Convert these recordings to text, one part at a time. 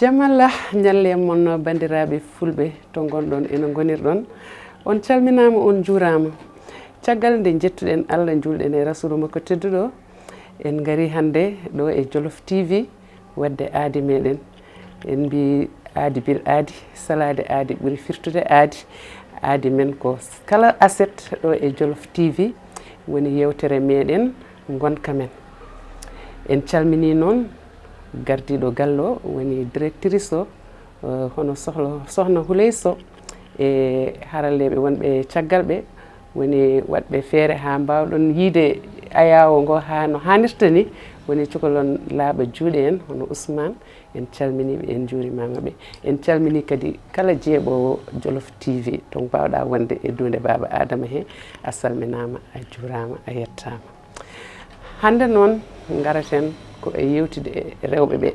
jamalla nyalle mon bandirabe fulbe to gondon ena gonirɗon on calminama on juurama caggal nde jettuden Allah julden e rasulu makko teddudo en gari hande do e Jolof TV wadde aadi meden en bi aadi bir aadi salade aadi buri firtude aadi men ko kala asset do e Jolof TV woni yewtere meden Ngonka Mén en calmini non gardido gallo woni directrice o hono sohna Huleyso e haralleɓe wonɓe caggalɓe woni wadɓe feere ha mbawɗon yiide ayawo ngo ha no hanirta ni woni cukalon laaɓa juuɗe en hono Ousmane en calminiɓe en juurimama ɓe en calmini kadi kala jeeɓowo Jolof TV to mbawɗa wonde e dunde baba Adama he a salminama a juurama a yettama hande noon garaten ko e yewtide e rewɓe ɓe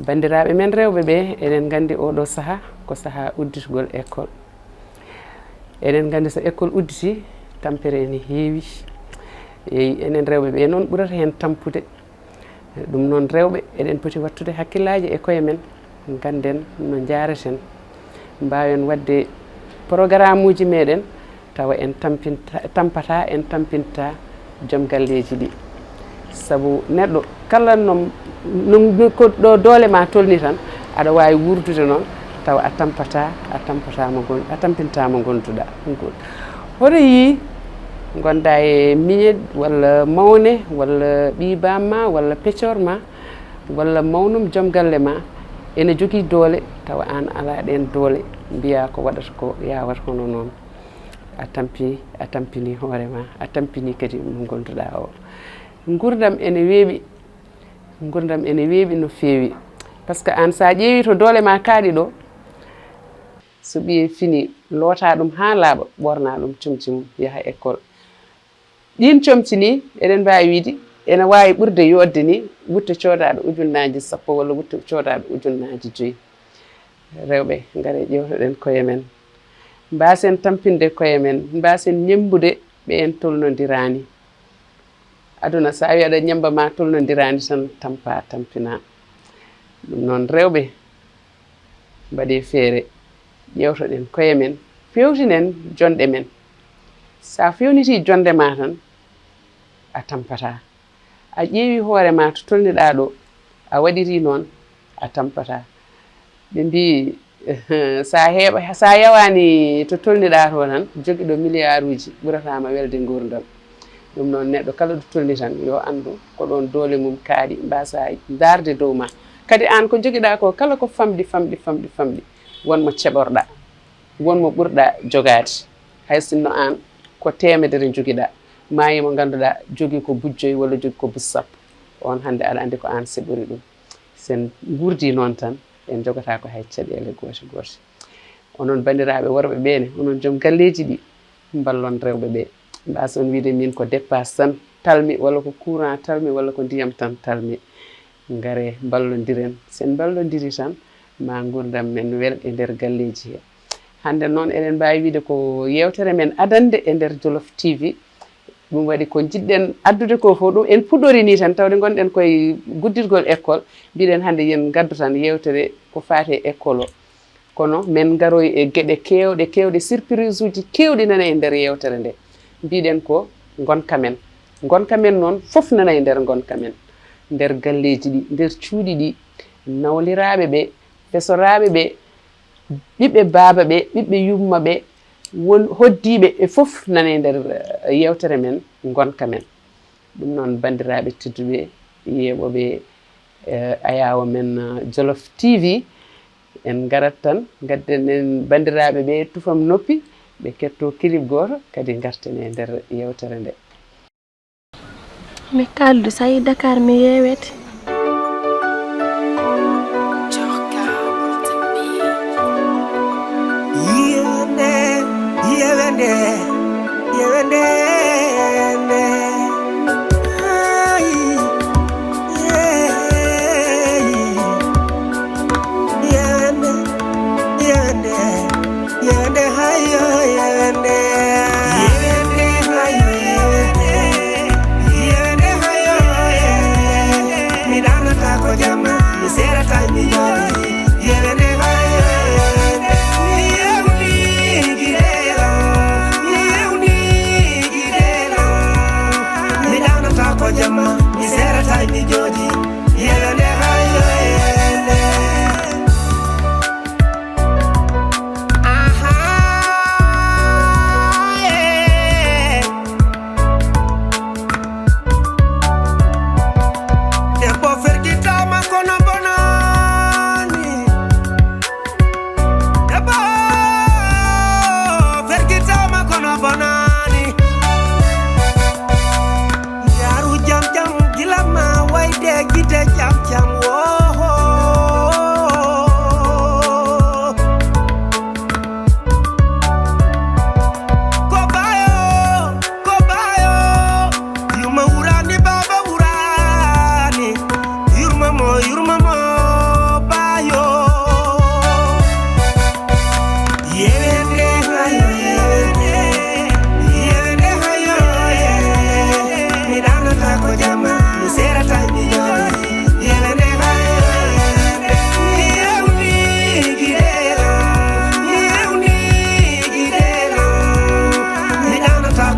bandiraɓe men rewɓe ɓe enen gandi oɗo saaha ko saaha udditgol école enen gandi so école udditi tampere ene heewi eyi enen rewɓe ɓe noon ɓurata hen tampude ɗum noon rewɓe eɗen poti wattude hakkillaji e koye men ganden no jareten mbawen wadde programme uji meɗen tawa en tampata en tampinta joom galleji ɗi sabu neɗɗo kala no ko ɗo doole ma tolni tan aɗa wawi wurdude noon tawa a tampintama gonduɗa hoto yi gonda e miñe walla mawne walla ɓi bamma walla peccor ma walla mawnum joom galle ma ene jogui doole tawa an ala ɗen doole mbiya ko waɗata ko yawata hono noon a tampini hoorema a tampini kadi mo gonduɗa o gurdam ene weeɓi no feewi par ce que an sa ƴeewi to doole ma kaaɗi ɗo so ɓiye fini loota ɗum ha laaɓa ɓorna ɗum comci mum yaha école ɗin comci ni eɗen mbawi wiide ene wawi ɓurde yodde ni wutta coodaɗo ujunnaji 10 walla wutta coodaɗo ujunnaji 5 rewɓe gaare ƴewtoɗen koye men mbasen tampinde koye men mbasen ñembude ɓe en tolnodirani aduna sa wi aɗa ñamba ma tolnodirani tan tampina ɗum noon rewɓe mbaɗe feere ƴewtoɗen koye men fewtinen jonɗe men sa fewniti jonde ma tan a tampata a ƴeewi hoore ma to tolniɗa ɗo a waɗiri noon a tampata ɓe mbi sa yawani to tolniɗa to tan joguiɗo milliard uji ɓuratama welde gurdam ɗum noon neɗɗo kala ɗo tolni tan yo andu ko ɗon doole mum kaaɗi mbasa darde dow ma kadi an ko joguiɗa ko kala ko famɗi wonmo ceɓorɗa wonmo ɓurɗa jogade hay sinno an ko temedere joguiɗa mayi mo ganduɗa jogui ko bujjoyi walla jogui ko bussappo on hande aɗa andi ko an seɓori ɗum sen gurdi noon tan en jogata ko hay caɗele gote onon bandiraɓe worɓe ɓene onon joom galleji ɗi ballon rewɓe ɓe mbason wiide min ko dépasse tan talmi walla ko courant talmi walla ko ndiyam tan talmi gaare ballodiren sen ballodiri tan ma gurdam men welɗe nder galleji he hande noon eɗen mbawi wiide ko yewtere men adande e nder Jolof TV ɗum waɗi ko jiɗɗen addude ko fof ɗum en puɗɗori ni tan tawde gonɗen koye guddirgol école mbiɗen hande yen gaddu tan yewtere ko fate école o kono men garoy e gueɗe kewɗe surprise uji kewɗi nana e nder yewtere nde mbiɗen ko Ngonka Mén noon fof nana e nder Ngonka Mén nder galleji ɗi nder cuuɗi ɗi nawliraɓe ɓe fesoraɓe ɓe ɓiɓɓe baaba ɓe ɓiɓɓe yumma ɓe won hoddiɓe e fof nana e nder yewtere men Ngonka Mén ɗum noon bandiraɓe tedduɓe yeɓoɓe ayawo men Jolof TV en garat tan gadden en bandiraɓe ɓe tufam noppi ɓe ketto clip goto kadi garten e nder yewtere nde mi kaldu sa yi Dakar mi yewete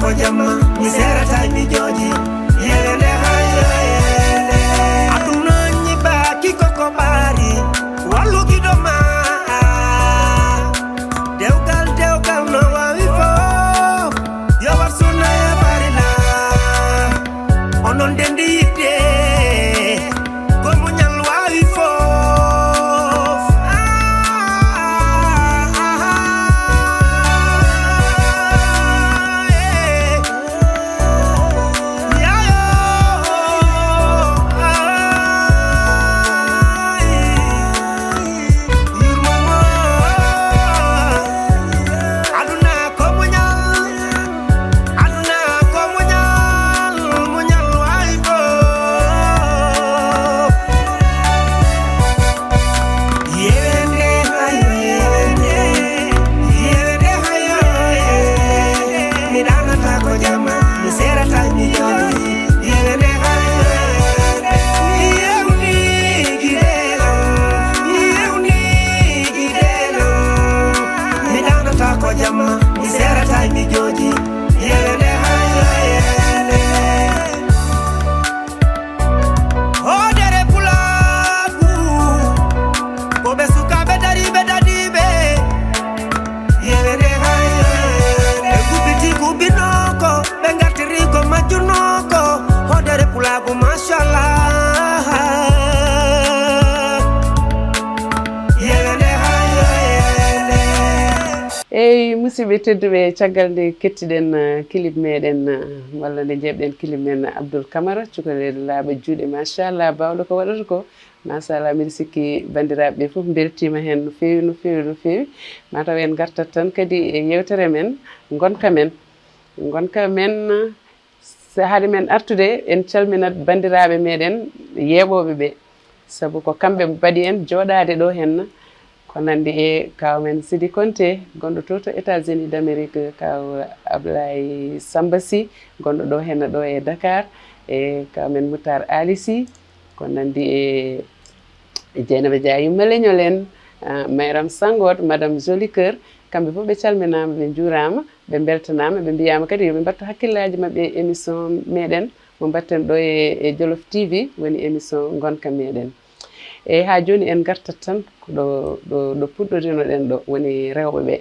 ko jamma mi serata mi joji yewende hayo aduna nyiba kiko ko bari walu gidoma dewgal no wawi fo yo warsuna barina onon dendi yidde ko munyal wawi fo musidɓe tedduɓe caggal nde kettiɗen clip meɗen walla nde jeɓɗen clip men Abdoul Camara cukalel laaɓa juuɗe machallah bawɗo ko waɗata ko machallah mbiɗa sikki bandiraɓe fof beltima hen no fewi no fewi no fewi mataw en gartat tan kadi e yewtere men gonka men haade men artude en calminat bandiraɓe meɗen yeeɓoɓe ɓe saabu ko kamɓe mbaɗi en joɗade ɗo henna ko nandi e kaw men Sidi Konté gonɗo to États-Unis d'Amérique kaw Ablaye Samba Sy gonɗo ɗo henna ɗo e Dakar e kaw men Moutar Alisi ko nandi e Dieynaba Dia yumma leñol en Mayram Sangot madame Joli Cœur kamɓe fof ɓe calminama ɓe juurama ɓe beltanama ɓe mbiyama kadi yoɓe mbattu hakkillaji mabɓe e émission meɗen mo mbatten ɗo e Jolof TV woni émission gonka meɗen e ha joni en gartat tan ɗo puɗɗorinoɗen ɗo woni rewɓe ɓe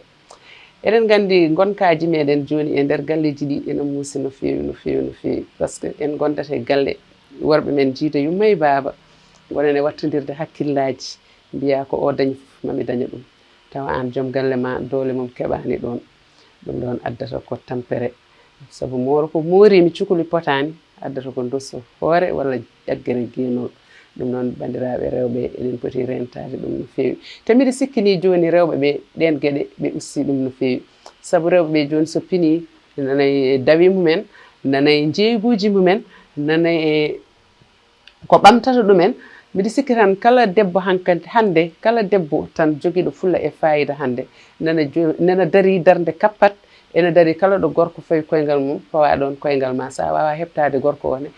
eɗen gandi gonkaji meɗen joni e nder galleji ɗi ene muusi no fewi no fewi no fewi par ce que en gondate galle worɓe men jiida yummay baba gonen e wattodirde hakkillaji mbiya ko o dañi fof mami daña ɗum tawa an joom galle ma dole mum keɓani ɗon ɗum ɗon addata ko tampere saabu moro ko morimi cukuli potani addata ko dosso hoore walla ƴaggere guenol ɗum noon bandiraɓe rewɓe eɗen poti rentade ɗum no fewi te mbiɗa sikkini joni rewɓe ɓe ɗen gueɗe ɓe ussi ɗum no fewi saabu rewɓe ɓe joni so pini nanay dawi mumen nanay jeeyguji mumen nanay e ko ɓamtata ɗumen mbiɗa sikki tan kala debbo hande kala debbo tan joguiɗo fulla e fayida hande nana dari darde kappat ene dari kala ɗo gorko fawi koyngal mum fawa ɗon koyngal ma sa wawa heɓtade gorko one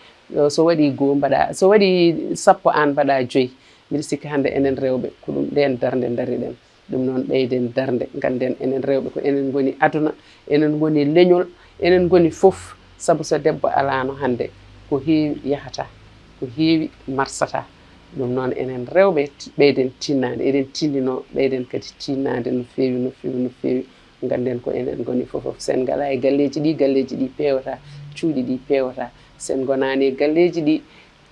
so waɗi goo mbaɗa so waɗi sappo an mbaɗa 5 mbiɗa sikki hande enen rewɓe ko ɗum ɗen darde daariɗen ɗum noon ɓeyden darde ganden enen rewɓe ko enen goni aduna enen goni leñol enen goni fof saabu so debbo alano hande ko heewi yahata ko heewi marsata ɗum noon enen rewɓe ɓeyden tinnade eɗen tindino ɓeyden kadi tinnade no fewi no fewi no fewi ganden ko enen goni fof sen gala e galleji ɗi pewata cuuɗi ɗi pewata sen gonani e galleji ɗi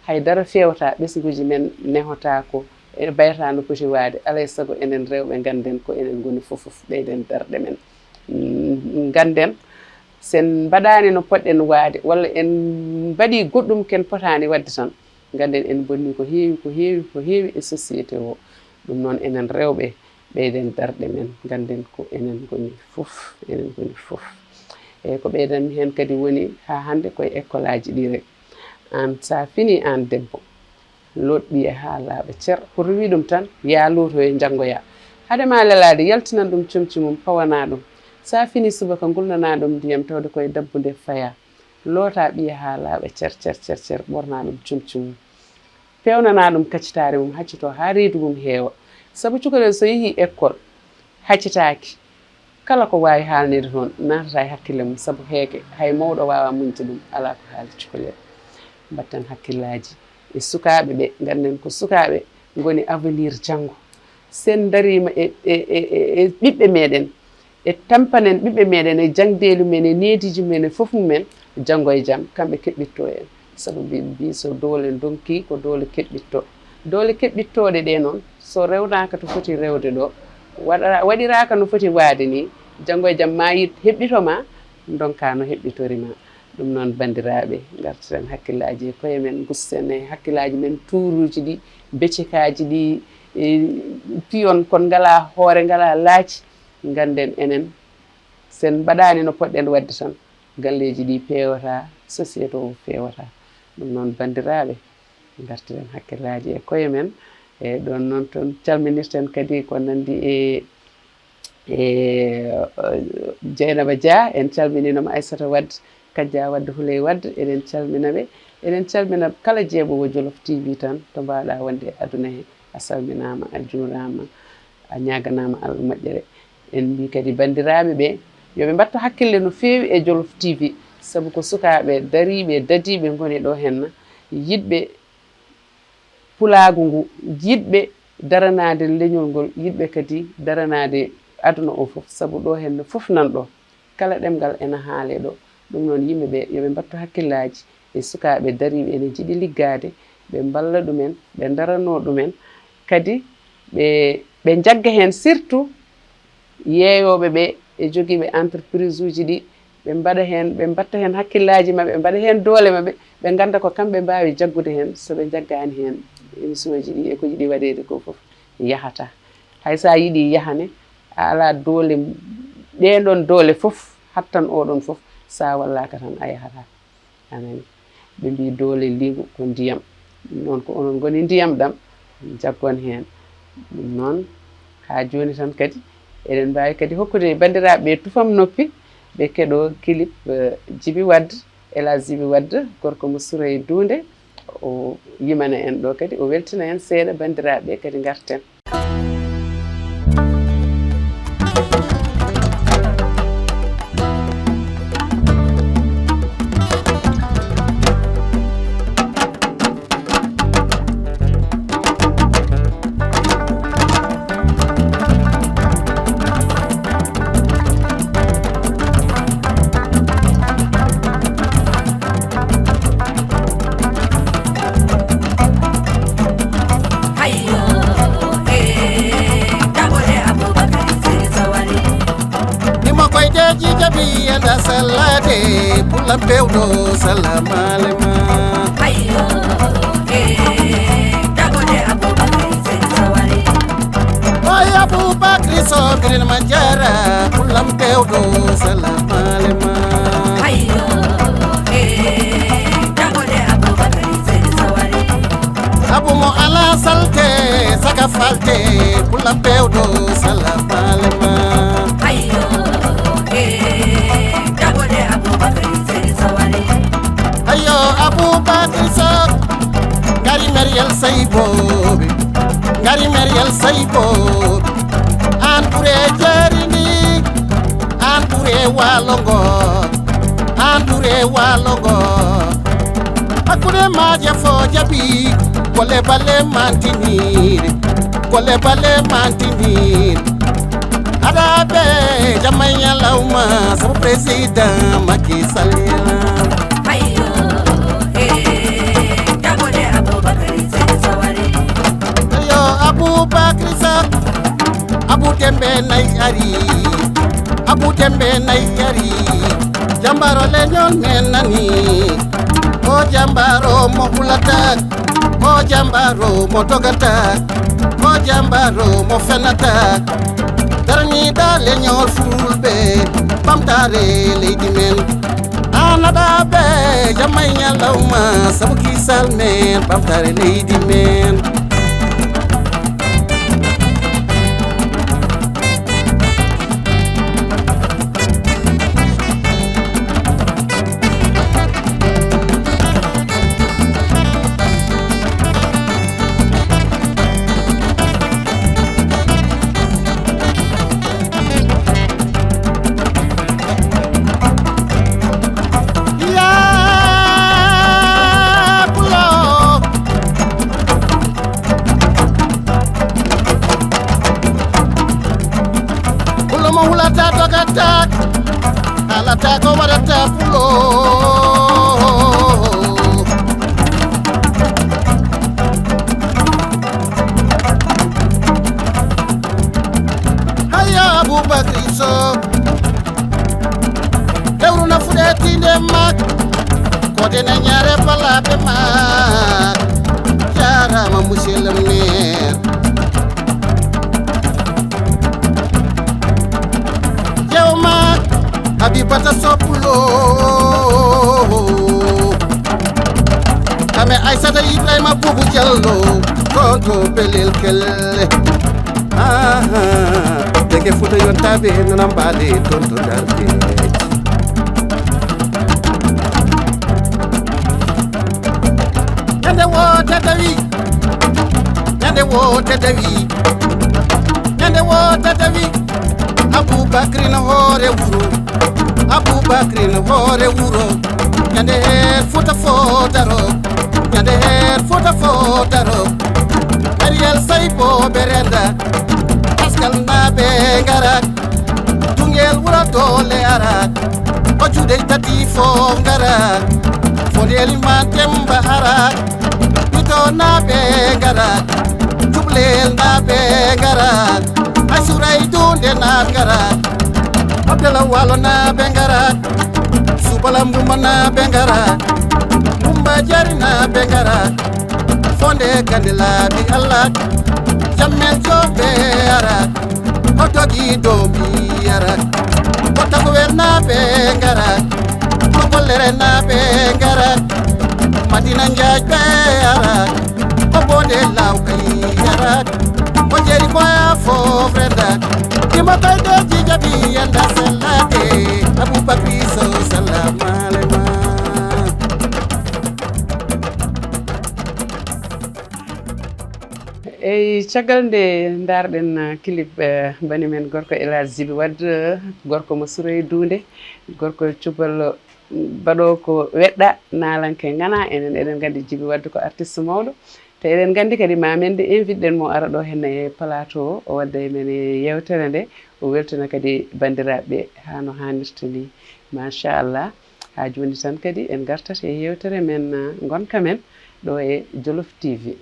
haydara fewta ɓesguji men nehotako e bayata no poti wade alay saago enen rewɓe ganden ko enen goni fof ɓeyden darɗe men ganden sen mbaɗani no poɗɗen wade walla en mbaɗi goɗɗum ken potani wadde tan ganden en bonni ko heewi ko heewi ko heewi e société o ɗum noon enen rewɓe ɓeyden darɗe men ganden ko enen goni fof eyyi ko ɓeydanmi hen kadi woni ha hande koye école aji ɗi rek an sa fini an debbo loɗɗi e ha laaɓa ceer pour wi ɗum tan ya luuto e janggoya hadema lelade yaltinan ɗum comci mum pawana ɗum sa fini subaka gulnana ɗum ndiyam tawde koye dabbude faya loota ɓiya ha laaɓa ceer ɓorna ɗum comci mum pewnana ɗum kaccitare mum haccito ha reedu mum heewa saabu cukalel so yeehi école haccitaki kala ko wawi haalnede toon natata e hakkille mum sabu heeke hay mawɗo wawa muñde ɗum ala ko haali cukalel mbatten hakkillaji e sukaɓe ɓe ganden ko sukaɓe goni avenir janggo sen darima e ɓiɓɓe meɗen e tampanen ɓiɓɓe meɗen e jangdeli men e neediji men e fof mumen janggo e jaam kamɓe keɓɓitto en sabu mbi so doole donki ko doole keɓɓitto doole keɓɓittoɗe ɗe noon so rewnaka to foti rewde ɗo waɗiraka no foti waade ni janggo e jaam ma yit heɓɓitoma donka no heɓɓitorima ɗum noon bandiraɓe gartiren hakkillaji e koye men gusten e hakkillaji men tuuruji ɗi beccikaji ɗi piyon kon ngala hoore ngala laaci ganden enen sen mbaɗani no poɗɗen wadde tan galleji ɗi pewata société o fewata ɗum noon bandiraɓe gartiren hakkillaji e koye men e ɗon noon toon calminirten kadi ko nandi e Dieynaba Dia en calmininoma Aissata Wadde Kadja Wadde Houleye Wadde eɗen calminaɓe eɗen calmina kala jeeɓowo Jolof TV tan to mbawɗa wonde e aduna he a salminama a juurama a ñaganama Allah moƴƴere en mbi kadi bandiraɓe ɓe yoɓe mbatto hakkille no feewi e Jolof TV sabu ko sukaɓe dariɓe dadiɓe goni ɗo henna yiɗɓe pulaagu ngu yiɗɓe daranade leñol ngol yiɗɓe kadi daranade aduna o fof sabu ɗo henna fof nan ɗo kala ɗemgal ena haale ɗo ɗum noon yimɓeɓe yoɓe mbatto hakkillaji e sukaɓe dariɓe ene jiiɗi liggade ɓe mballa ɗumen ɓe darano ɗumen kadi ɓe jagga hen surtout yeeyoɓe ɓe e joguiɓe entreprise uji ɗi ɓe mbaɗa hen ɓe mbatta hen hakkillaji mabɓe ɓe mbaɗa hen doole mabɓe ɓe ganda ko kamɓe mbawi jaggude hen so ɓe jaggani hen émission ji ɗi e ko yiɗi waɗede ko foof yahata hay sa yiiɗi yahane a ala doole ɗenɗon doole foof hattan oɗon foof sa wallaka tan a yahata anani ɓe mbi doole liigu ko ndiyam ɗum noon ko onon goni ndiyam ɗam jaggon hen ɗum noon ha joni tan kadi eɗen mbawi kadi hokkude bandiraɓe ɓe tufam noppi ɓe keɗo clip Djiby Wadde Elage Djiby Wadde gorko mo Soureye Dunde o yimana en ɗo kadi o weltina en seeɗa bandiraɓe kadi garten salade pula pewdo salamalema ayo dagode Abubakar sawari oy Abubakar sobirin manjara pula pewdo salamalema ayo dagode Abubakar sawari abu mo ala salte saka falte pula pewdo salamalema ayo ayo Abubakar sok ngari Mariel saybobe ngari Mariel saybobe an pure jarini an pure walongo akure maje fo jabi kole bale mantinir Arabe jamaya lauma sa president Macky Sall ayo dagode Abubakar sawari ayo Abubakar sa Abu Dembe nay ari jambaro le ñon menani o jambaro mo hulata o jambaro mo dogata o jambaro mo fenata darani dale ñol fulbe bamtare leydi men anada be jamay ñalawma sabu kisal men bamtare leydi men mak ko dene ñaare balaɓe mak jarama monsieur le maire jew mak Habibata Sopulo kame Aïssata Ibrahima Boubou Diallo konto belel kelle dege futa yontaɓe nana mbaɗe tonto darde ñande wote dawi ñande wote dawi ñande wote dawi Aboubacry no hoore wuro Aboubacry no hoore wuro ñande her futa fotaro ñande her futa fotaro Ariel Saybo berenda askal naɓe ngarat tungel wuro dole arat o juuɗe tati fo ngarat fodeli ma temba arat ito naɓe ngarat jublel naɓe ngarat asuray dunde naɓe ngarat abdala walo naɓe ngarat subala mbuma naɓe ngarat mbumba jari naɓe ngarat fonde gande laaɓi allah jammel joɓe arat o dogi domi arat o tagower naɓe ngarat o gollere naɓe ngarat madina jaajɓe arat o bonde lawkay arat o jeeri boya fof rendat ima koydeji jaɓi yanda sellade Aboubacry Sow salamalema eyi caggal nde darɗen clip bani men gorko Elhadji Djiby Wade gorko mo Suroye Dunde gorko cubal baɗo ko weɗɗa nalanke ngana enen eɗen gandi Djiby Wade ko artiste mawɗo te eɗen gandi kadi ma men de invite ɗen mo ara ɗo hen e plateau o wadda e men e yewtere nde o weltina kadi bandiraɓe ha no hannirta ni machallah ha joni tan kadi en gartat e yewtere men Ngonka Mén ɗo e Jolof TV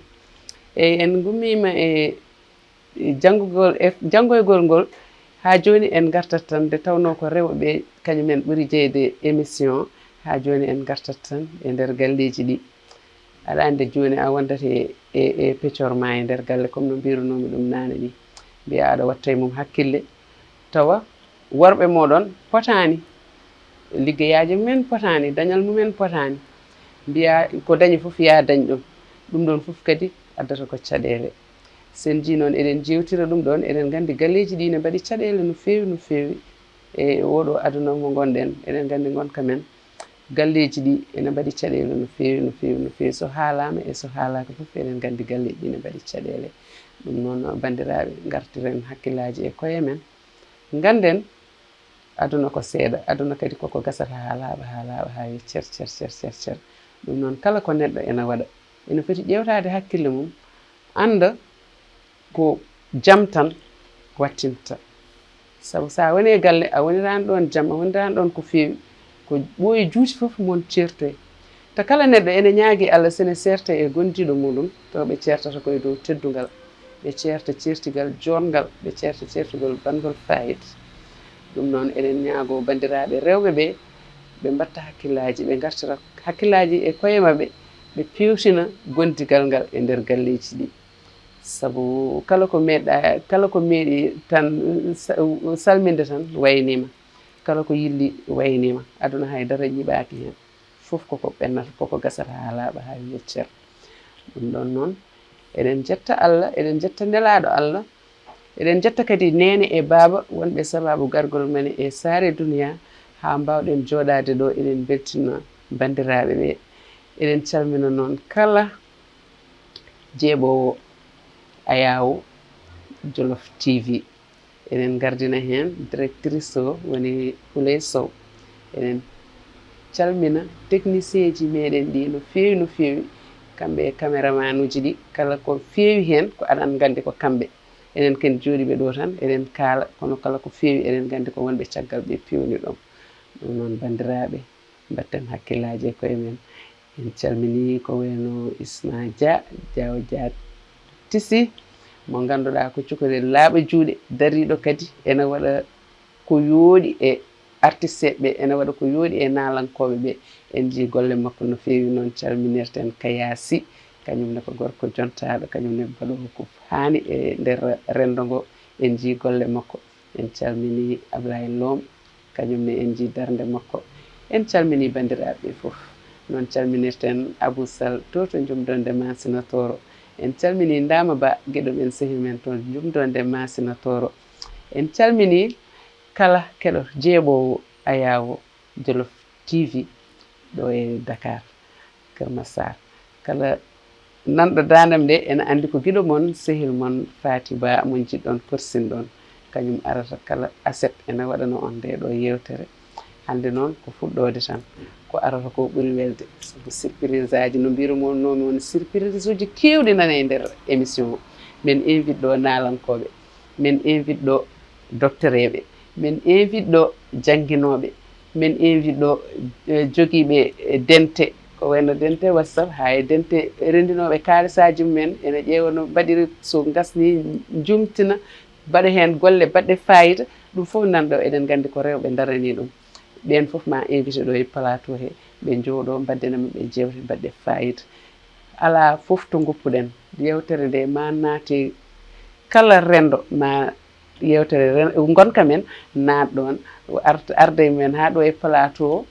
eyi en gummima e janggoygol ngol ha joni en gartat tan nde tawno ko rewɓe kañumen ɓuuri jeyde émission ha joni en gartat tan e nder galleji ɗi aɗa ande joni a wondate e peccorma e nder galle comme no mbirunomi ɗum nane ni mbiya aɗa watta e mum hakkille tawa worɓe moɗon potani liggeyaji mumen potani dañal mumen potani mbiya ko dañi foof ya dañ ɗum ɗon foof kadi addata ko caɗele sen ji noon eɗen jewtira ɗum ɗon eɗen gandi galleji ɗi ne mbaɗi caɗele no fewi no fewi e oɗo aduna mo gonɗen eɗen gandi Ngonka Mén galleji ɗi ene mbaɗi caɗele no fewi no fewi no fewi so haalama e so haalaka foof eɗen gandi galleji ɗi ne mbaɗi caɗele ɗum noon bandiraɓe gartiren hakkillaji e koye men ganden aduna ko seeɗa aduna kadi koko gasata ha laaɓa ha wi cer ɗum noon kala ko neɗɗo ene waɗa ene foti ƴewtade hakkille mum anda ko jam tan wattinta sabu sa woni e galle a wonirani ɗon jam a wonirani ɗon ko fewi ko ɓooyi juuti foof mon certoy te kala neɗɗo ene ñaagui Allah sene serta e gondiɗo muɗum to ɓe certata koye dow teddugal ɓe certa certigal jongal ɓe certa certugol bangol fayida ɗum noon eɗen ñaago bandiraɓe rewɓe ɓe ɓe mbatta hakkillaji ɓe gartira hakkillaji e koye mabɓe ɓe pewtina gondigal ngal e nder galleji ɗi sabu kala ko meeɗi tan salminde tan waynima kala ko yilli waynima aduna haydara ñiɓaki hen fof koko ɓennata koko gasata ha laaɓa ha yeccer ɗum ɗon noon eɗen jetta Allah eɗen jetta nelaɗo Allah eɗen jetta kadi nene e baaba wonɓe sababu gargol men e saare duniya ha mbawɗen joɗade ɗo eɗen beltina bandiraɓe ɓe eɗen calmina noon kala jeeɓowo ayawo Jolof TV eɗen gardina hen directrice o woni Houleye Sow eɗen calmina technicien ji meɗen ɗi no fewi no fewi kamɓe e caméraman uji ɗi kala ko fewi hen ko aɗan gandi ko kamɓe enen ken jooɗiɓe ɗo tan eɗen kaala kono kala ko fewi eɗen gandi ko wonɓe caggal ɓe pewni ɗon ɗum noon bandiraɓe mbatten hakkillaji e koye men en calmini ko wayno Isma Diawo Dia Tisi mo ganduɗa ko cukalel laaɓa juuɗe dariɗo kadi ene waɗa ko yooɗi e artiste ɓe ene waɗa ko yooɗi e nalankoɓe ɓe en jii golle makko no feewi noon calminirten Kayasi kañumne ko gorko jontaɗo kañumne mbaɗowo ko haani e nder rendo ngo en jii golle makko en calmini Ablaye Lom kañumne en jii darde makko en calmini bandiraɓe ɓe fof noon calminirten Abou Sall to Jumdonde Masinatoro en calmini Ndama Ba gueɗo men sehi men toon Jumdonde Masinatoro en calmini kala keɗo jeeɓowo ayawo Jolof TV ɗo e Dakar Keur Massar kala nanɗo dandam nde ene andi ko guiɗo moon sehil moon Fati Ba mo jiɗɗon korsinɗon kañum arata kala aset ene waɗano on nde ɗo yewtere hande noon ko fuɗɗode tan ko arata ko ɓuuri welde sabu surprise aji no mbirumoon noon woni surprise uji kewɗi nana e nder émission o min invite ɗo nalankoɓe min invite ɗo doctereɓe min invite ɗo jangguinoɓe min invite ɗo joguiɓe dente ko wayno dente WhatsApp ha e dente rendinoɓe kalisaji mumen ene ƴeewa no mbaɗiri so gasni jumtina mbaɗa hen golle baɗɗe fayida ɗum fof nanɗo eɗen gandi ko rewɓe darani ɗum ɓen fof ma invité ɗo e plateau he ɓe jooɗo mbaddenama ɓe jewte mbaɗɗe fayida ala fof to goppuɗen yewtere nde ma naati kala rendo ma yewtere gonka men natɗon arde men ha ɗo e plateau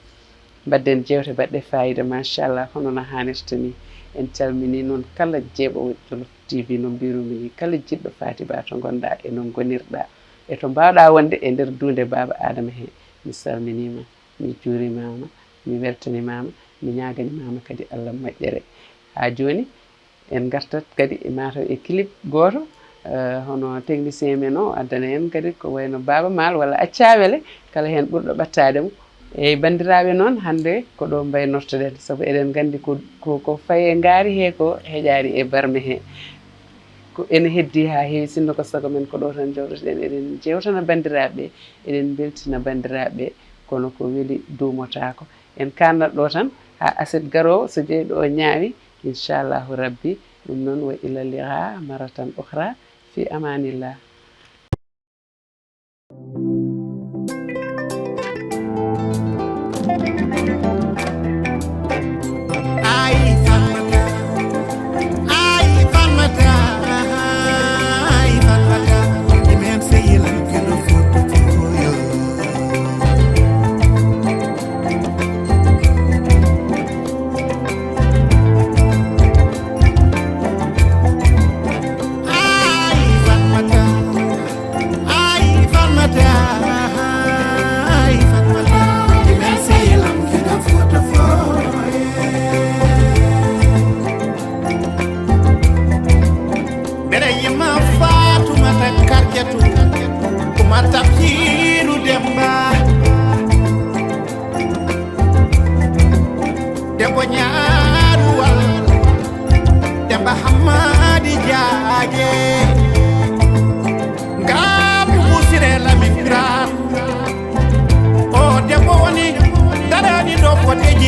mbadden jewte mbaɗɗe fayida machallah hono no hannirta ni en calmini noon kala jeeɓowo Jolof TV no mbirumi ni kala jiɗɗo Fati Ba to gonɗa e no gonirɗa e to mbawɗa wonde e nder duunde Baba Adama he mi salminima mi juurimama mi weltanimama mi ñaganimama kadi Allah moƴƴere ha joni en gartat kadi e mataw e clip goto hono technicien men o addana en kadi ko wayno Baba Mal walla accawele kala hen ɓurɗo ɓattademo eyyi bandiraɓe noon hande ko ɗo mbaynortoɗen saabu eɗen gandi ko faye ngaari he ko heƴari e barme he ko ene heddi ha heewi sinno ko sago men ko ɗo tan jawɗotoɗen eɗen jewtana bandiraɓe eɗen beltina bandiraɓe kono ko weeli duumotako en kannat ɗo tan ha aset garowo so jeeyi ɗo ñaawi inchallahu rabbi ɗum noon wa ila liqa maratan ukhra fi amanillah.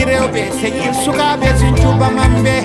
Rewɓe sehil sukaɓe sin cuuba mamɓe